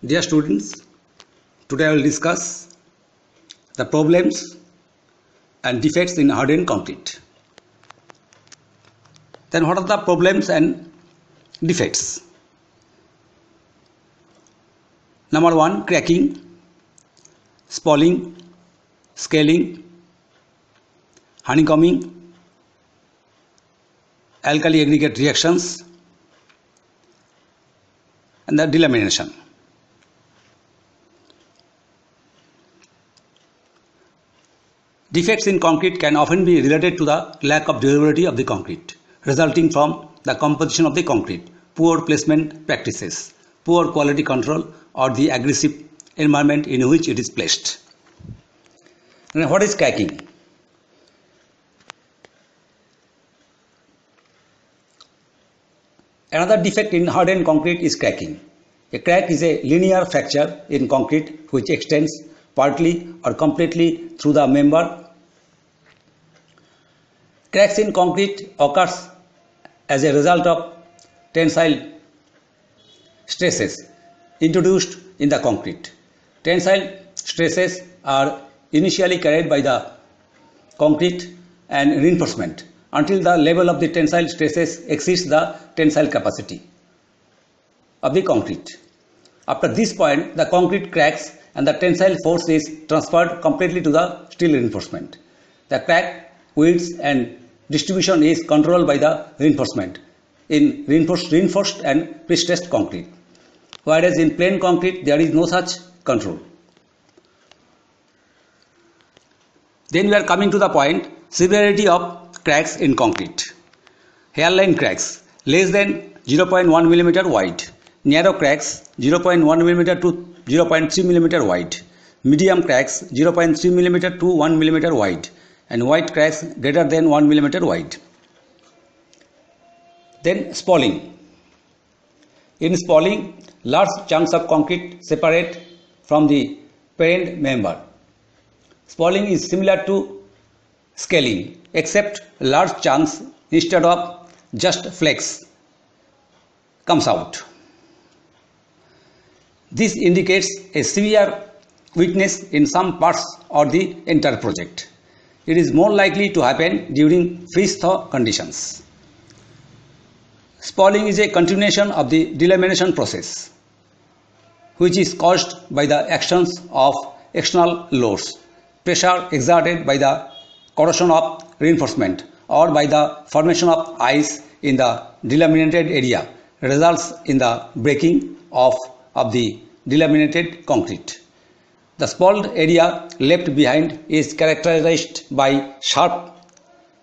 Dear students, today I will discuss the problems and defects in hardened concrete. Then what are the problems and defects? Number 1, cracking, spalling, scaling, honeycombing, alkali aggregate reactions, and the delamination. Defects in concrete can often be related to the lack of durability of the concrete, resulting from the composition of the concrete, poor placement practices, poor quality control, or the aggressive environment in which it is placed. And what is cracking? Another defect in hardened concrete is cracking. A crack is a linear fracture in concrete which extends partly or completely through the member. Cracks in concrete occurs as a result of tensile stresses introduced in the concrete. Tensile stresses are initially carried by the concrete and reinforcement until the level of the tensile stresses exceeds the tensile capacity of the concrete. After this point, the concrete cracks and the tensile force is transferred completely to the steel reinforcement. The crack width and distribution is controlled by the reinforcement in reinforced and pre-stressed concrete, whereas in plain concrete there is no such control. Then we are coming to the point, severity of cracks in concrete. Hairline cracks less than 0.1 mm wide, narrow cracks 0.1 mm to 0.3 mm wide, medium cracks 0.3 mm to 1 mm wide, and wide cracks greater than 1 mm wide. Then spalling. In spalling, large chunks of concrete separate from the parent member. Spalling is similar to scaling, except large chunks instead of just flakes comes out. This indicates a severe weakness in some parts or the entire project. It is more likely to happen during freeze-thaw conditions. Spalling is a continuation of the delamination process, which is caused by the actions of external loads, pressure exerted by the corrosion of reinforcement or by the formation of ice in the delaminated area results in the breaking of the delaminated concrete. The spalled area left behind is characterized by sharp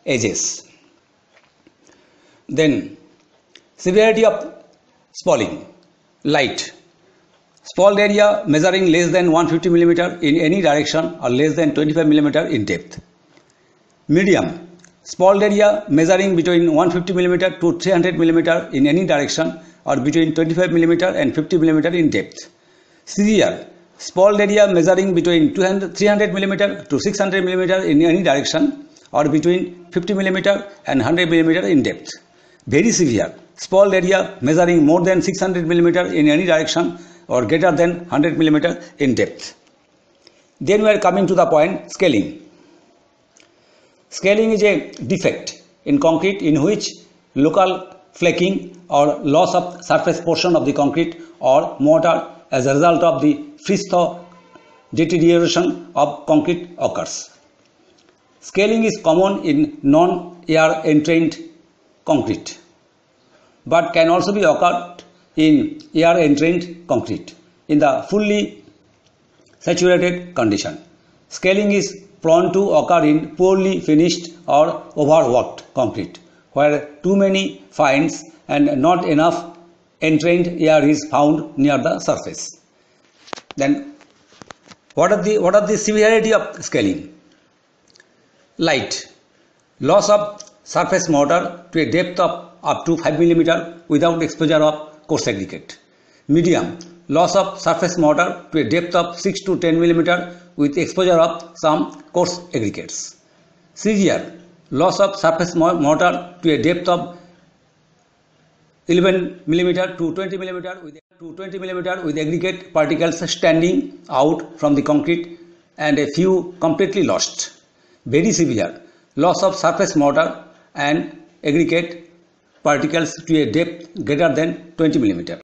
edges. Then, severity of spalling. Light. Spalled area measuring less than 150 mm in any direction or less than 25 mm in depth. Medium. Spalled area measuring between 150 mm to 300 mm in any direction or between 25 mm and 50 mm in depth. Severe. Spalled area measuring between 300 mm to 600 mm in any direction or between 50 mm and 100 mm in depth. Very severe. Spalled area measuring more than 600 mm in any direction or greater than 100 mm in depth. Then we are coming to the point, scaling. Scaling is a defect in concrete in which local flaking or loss of surface portion of the concrete or mortar as a result of the freeze-thaw deterioration of concrete occurs. Scaling is common in non-air entrained concrete, but can also be occurred in air entrained concrete in the fully saturated condition. Scaling is prone to occur in poorly finished or overworked concrete, where too many fines and not enough entrained air is found near the surface. Then, what are the severity of scaling? Light. Loss of surface mortar to a depth of up to 5 mm without exposure of coarse aggregate. Medium. Loss of surface mortar to a depth of 6 to 10 mm with exposure of some coarse aggregates. Severe. Loss of surface mortar to a depth of 11 mm to 20 mm with to 20 mm with aggregate particles standing out from the concrete and a few completely lost. Very severe loss of surface mortar and aggregate particles to a depth greater than 20 mm.